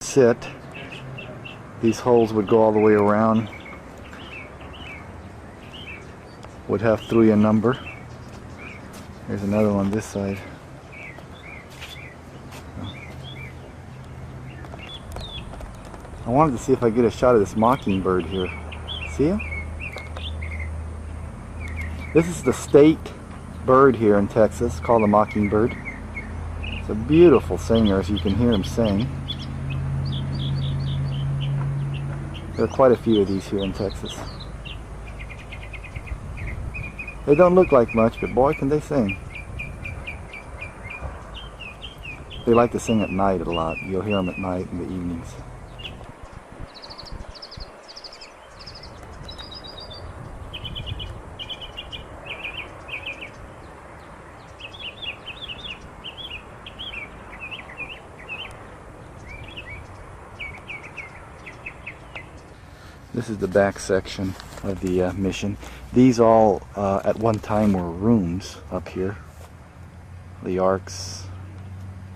sit. These holes would go all the way around. Would have 3 a number. There's another one this side. I wanted to see if I get a shot of this mockingbird here. See him? This is the state bird here in Texas, called the mockingbird. It's a beautiful singer, as you can hear him sing. There are quite a few of these here in Texas. They don't look like much, but boy, can they sing. They like to sing at night a lot. You'll hear them at night in the evenings. This is the back section of the mission. These all at one time were rooms up here. The arcs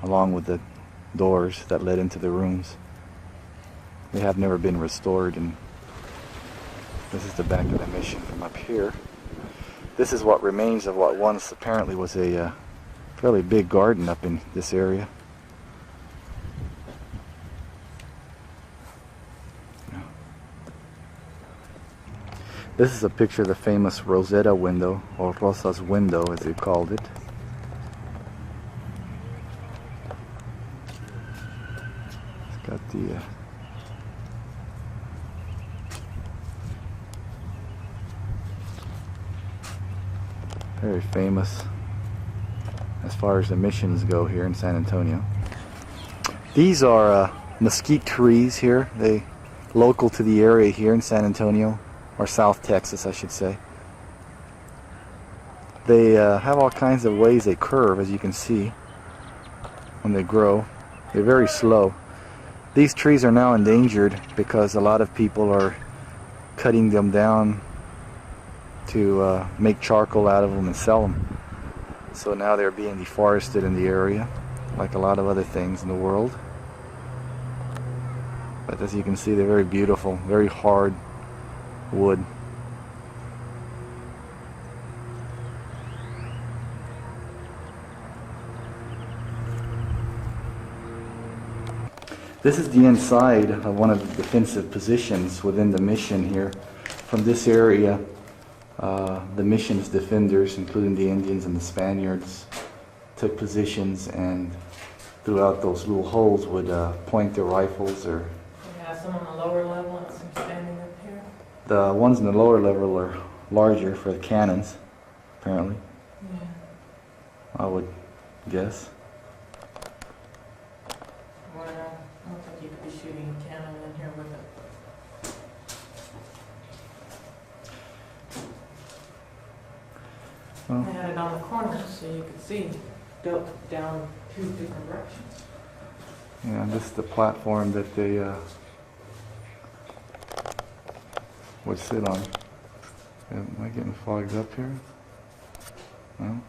along with the doors that led into the rooms. They have never been restored, and this is the back of the mission from up here. This is what remains of what once apparently was a fairly big garden up in this area. This is a picture of the famous Rosetta window, or Rosa's window as they called it. It's got the very famous as far as the missions go here in San Antonio. These are mesquite trees here. They local to the area here in San Antonio, or South Texas, I should say. They have all kinds of ways they curve, as you can see, when they grow. They're very slow. These trees are now endangered because a lot of people are cutting them down to make charcoal out of them and sell them. So now they're being deforested in the area, like a lot of other things in the world. But as you can see, they're very beautiful, very hard wood. This is the inside of one of the defensive positions within the mission here. From this area, the mission's defenders, including the Indians and the Spaniards, took positions, and throughout those little holes would point their rifles. Or some on the lower level and some standing up here. The ones in the lower level are larger for the cannons, apparently. Yeah. I would guess. Well, I don't think you could be shooting a cannon in here with it. Well, They had it on the corner so you could see down 2 different directions. yeah, this is the platform that they would sit on. Am I getting fogged up here? No?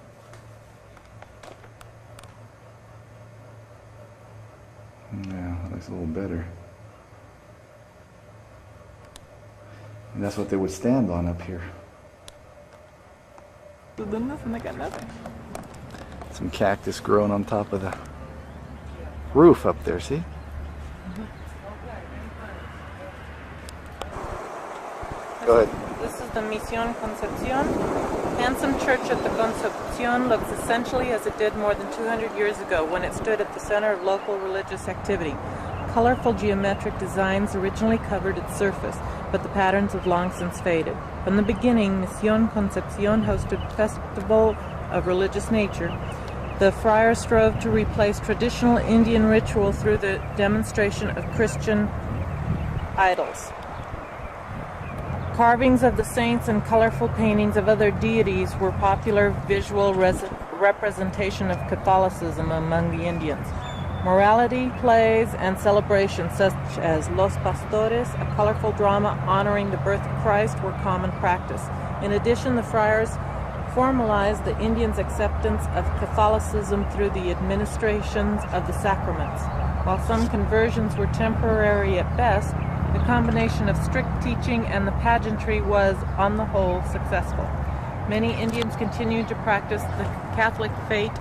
Yeah, that looks a little better. And that's what they would stand on up here. And they got nothing. Some cactus growing on top of the roof up there, see? Go ahead. This is the Misión Concepción. Handsome church at the Concepción looks essentially as it did more than 200 years ago when it stood at the center of local religious activity. Colorful geometric designs originally covered its surface, but the patterns have long since faded. From the beginning, Misión Concepción hosted a festival of religious nature. The friars strove to replace traditional Indian ritual through the demonstration of Christian idols. Carvings of the saints and colorful paintings of other deities were popular visual representation of Catholicism among the Indians. Morality, plays, and celebrations such as Los Pastores, a colorful drama honoring the birth of Christ, were common practice. In addition, the friars formalized the Indians' acceptance of Catholicism through the administrations of the sacraments. While some conversions were temporary at best, the combination of strict teaching and the pageantry was, on the whole, successful. Many Indians continued to practice the Catholic faith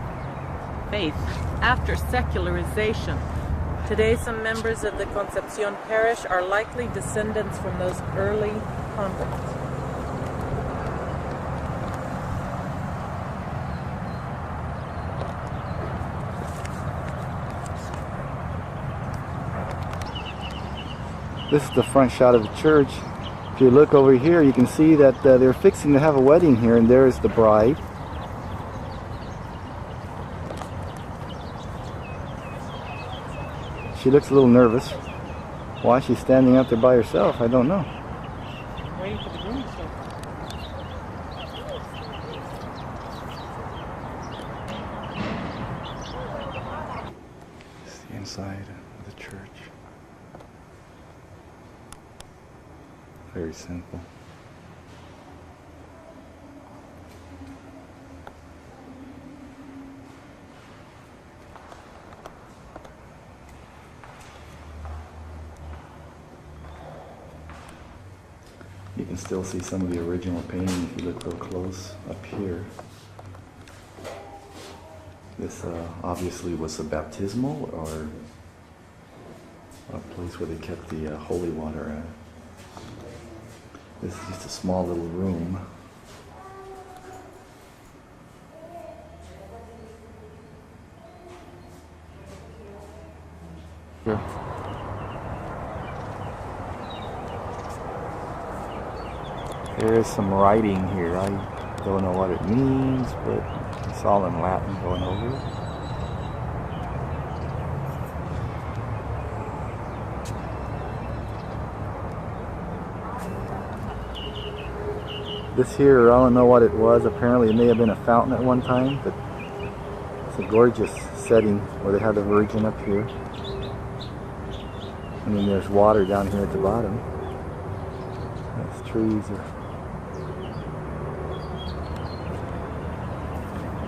after secularization. Today, some members of the Concepcion parish are likely descendants from those early converts. This is the front shot of the church. If you look over here, you can see that they're fixing to have a wedding here, and there's the bride. She looks a little nervous. Why she's standing out there by herself, I don't know. Waiting for the groom to show. It's the inside of the church. Very simple. You can still see some of the original painting if you look real close up here. This obviously was a baptismal or a place where they kept the holy water at. This is just a small little room. Here. There is some writing here. I don't know what it means, but it's all in Latin going over it. This here, I don't know what it was. Apparently it may have been a fountain at one time, but it's a gorgeous setting where they have the Virgin up here. And then there's water down here at the bottom. There's trees.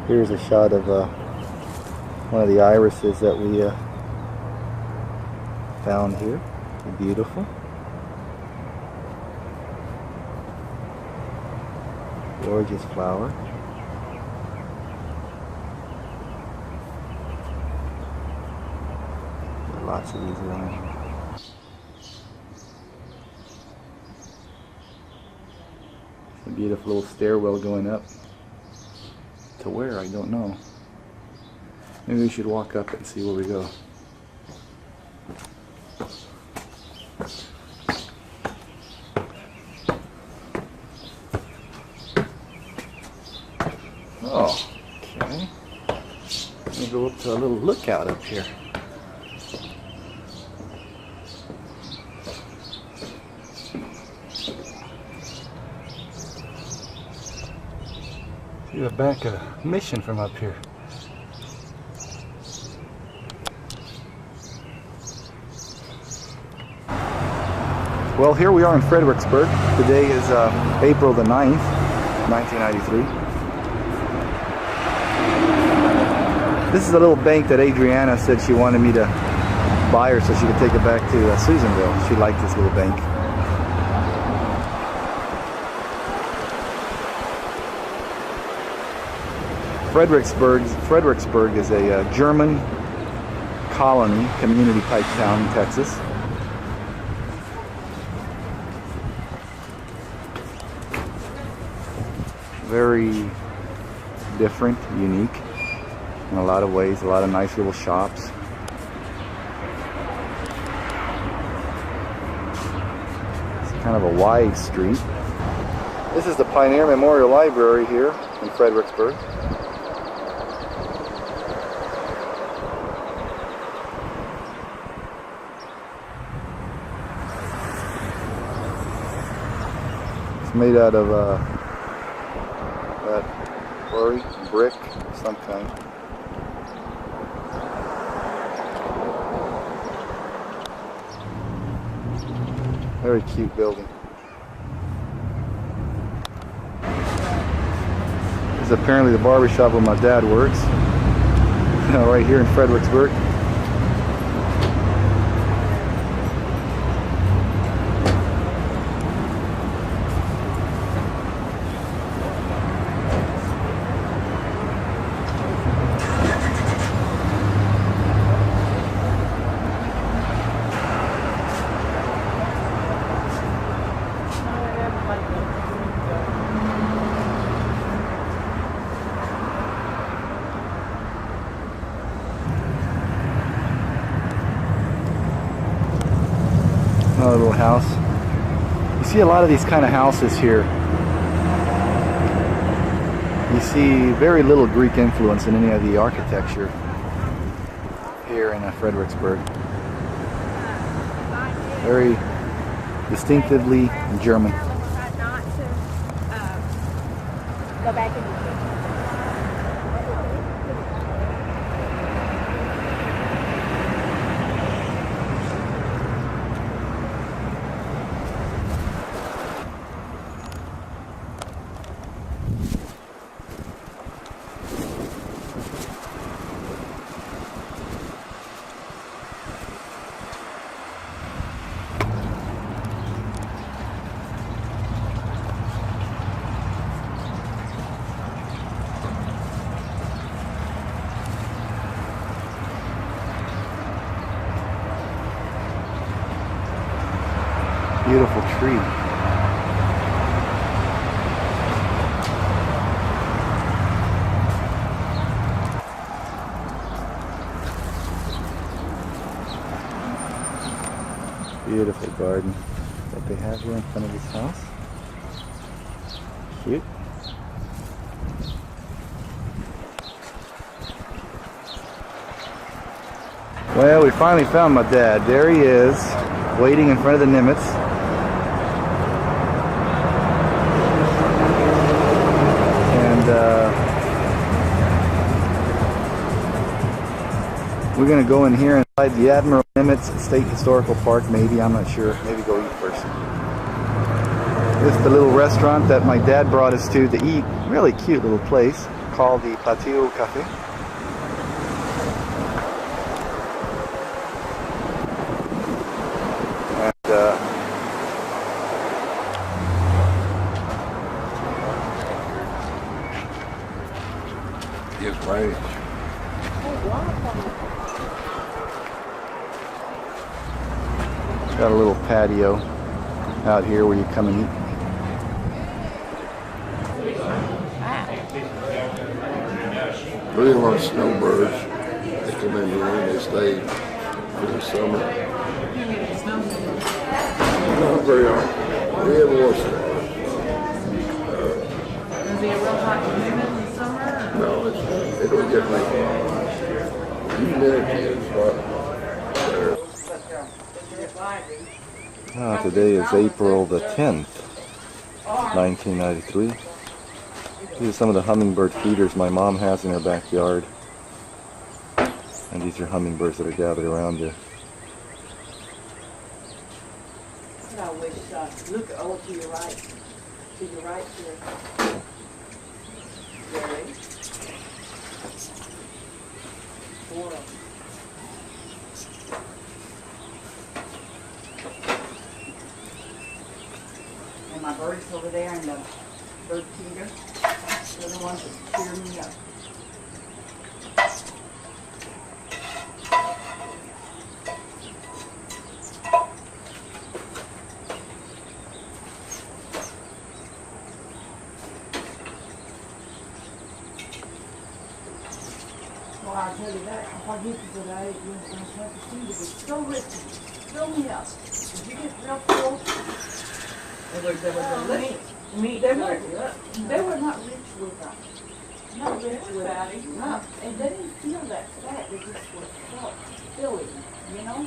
Here's a shot of one of the irises that we found here. They're beautiful. Gorgeous flower. There are lots of these around. A beautiful little stairwell going up. To where? I don't know. Maybe we should walk up and see where we go. Oh, okay. Let me go up to a little lookout up here. See the back of the mission from up here. Well, here we are in Fredericksburg. Today is April the 9th, 1993. This is a little bank that Adriana said she wanted me to buy her so she could take it back to Susanville. She liked this little bank. Fredericksburg is a German colony, community type town in Texas. Very different, unique in a lot of ways, a lot of nice little shops. It's kind of a wide street. This is the Pioneer Memorial Library here in Fredericksburg. It's made out of that quarry, brick of some kind. Very cute building. This is apparently the barbershop where my dad works. Right here in Fredericksburg. Another little house. You see a lot of these kind of houses here. You see very little Greek influence in any of the architecture here in Fredericksburg. Very distinctively German. Go back in the kitchen. Beautiful tree. Beautiful garden that they have here in front of this house. Cute. Well, we finally found my dad. There he is, waiting in front of the Nimitz. We're going to go in here inside the Admiral Nimitz State Historical Park, maybe, I'm not sure. Maybe go eat first. This is the little restaurant that my dad brought us to eat. Really cute little place called the Patio Cafe. And Yes, right. got a little patio out here where you come and eat. Really a lot of snowbirds. They come in here and they stay for the summer. Not very often. We have once in a while. Is it a real hot climate in the summer? No, it don't get like humidity is what there. Today is April the 10th, 1993. These are some of the hummingbird feeders my mom has in her backyard. And these are hummingbirds that are gathered around you. I wish, look, oh, to your right here. Very. 4 of them. And my birds over there and the bird feeder, they're the ones that cheer me up. Well, I'll tell you that, if I get to today, you're going to have to see to be so rich. Fill me up. Did you get real full? They were delicious. They were not rich with not rich with fatty. No, and they didn't feel that fat. They just were felt filling, you know?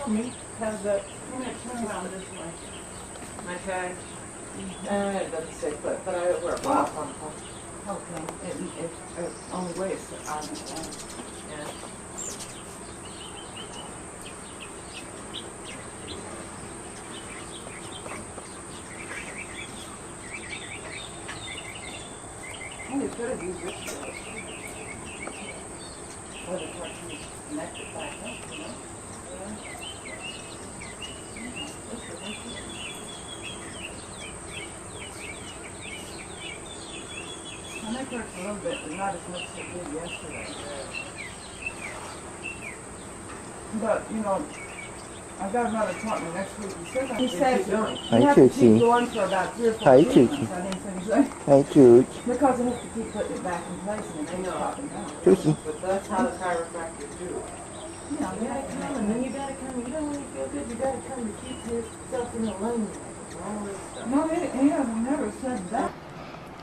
Meat has that, turn around this way. My tag. It doesn't say foot, but I wear a block on top. Okay, it only weighs, I understand. Yeah. Only could have used this for us. Or the part you connect it back up, you know? My neck hurts a little bit, but not as much as it did yesterday. But, you know, I've got another appointment next week. He says you have to keep going for about 3 or 4 weeks. I didn't say anything. Hi, Jude. Because I have to keep putting it back in place and it keeps popping out. Tusi. But that's how the chiropractor do it. Yeah, you gotta come, and then you gotta come. You don't really feel good. You gotta come to keep yourself in the lane. All this stuff. No, he has never said that.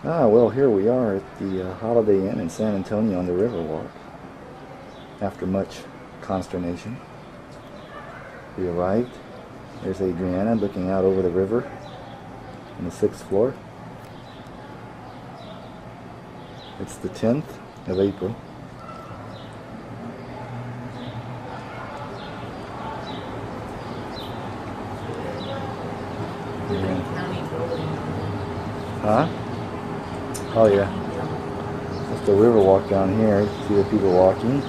Ah, well, here we are at the Holiday Inn in San Antonio on the Riverwalk. After much consternation, we arrived. There's Adriana looking out over the river on the 6th floor. It's the 10th of April. Huh? Oh yeah. That's the Riverwalk down here. See the people walking.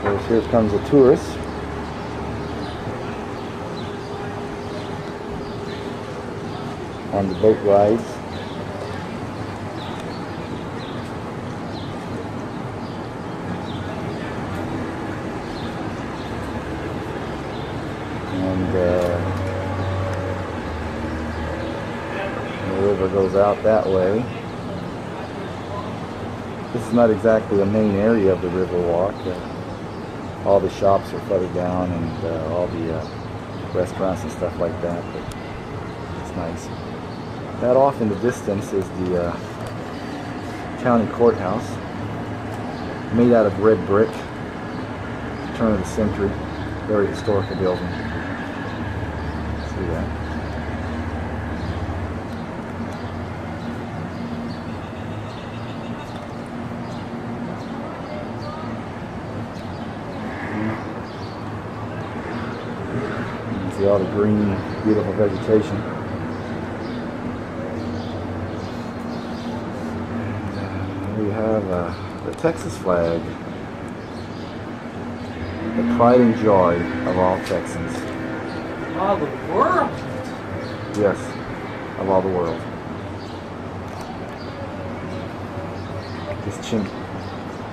There's, here comes a tourist. On the boat rides. And the river goes out that way. This is not exactly the main area of the Riverwalk. All the shops are further down, and all the restaurants and stuff like that. But it's nice. That off in the distance is the county courthouse, made out of red brick, turn of the century, very historical building. See that? You see all the green, beautiful vegetation. We have the Texas flag, the pride and joy of all Texans. All the world. Yes, of all the world.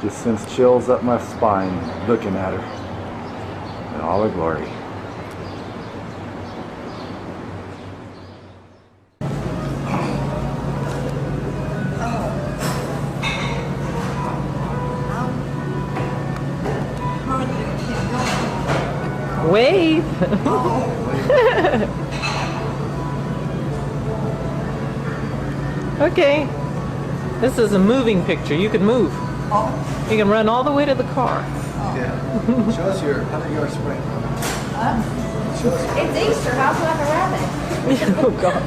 Just sends chills up my spine looking at her in all her glory. Wave! Okay. This is a moving picture. You can move. You can run all the way to the car. Yeah. Show us your 100-yard sprint. Show us. It's Easter. How's like a rabbit? Oh, God.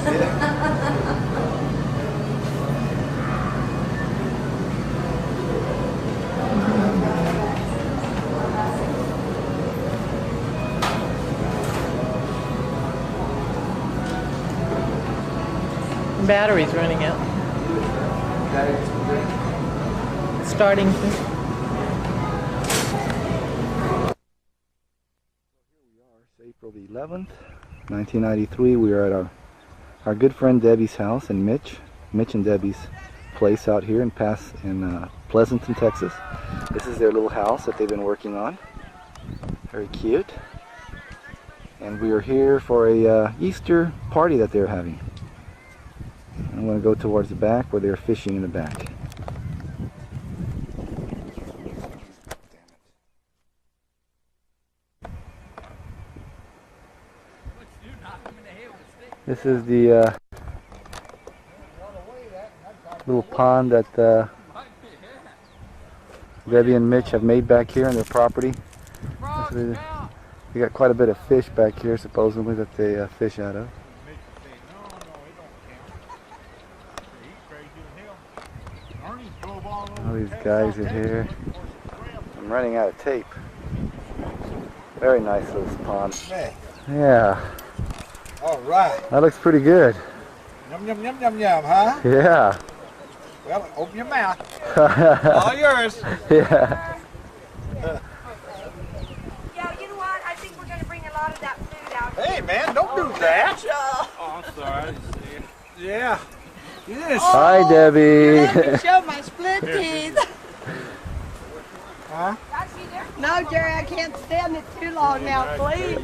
Battery's running out. Starting to. It's April the 11th, 1993. We are at our good friend Debbie's house in Mitch and Debbie's place out here in Pleasanton, Texas. This is their little house that they've been working on. Very cute. And we are here for a Easter party that they're having. I'm going to go towards the back where they're fishing in the back. This is the little pond that Debbie and Mitch have made back here on their property. They got quite a bit of fish back here, supposedly, that they fish out of. All these guys are here. I'm running out of tape. Very nice little pond. Yeah. All right. That looks pretty good. Yum, yum, yum, yum, yum, huh? Yeah. Well, open your mouth. All yours. Yeah. Yeah, you know what? I think we're going to bring a lot of that food out. Hey, man, don't do that. Oh, I'm sorry. I didn't see it. Yeah. Yes. Hi, Debbie. Let me show my split teeth. Huh? That's you there. No, Jerry, I can't stand it too long now, please.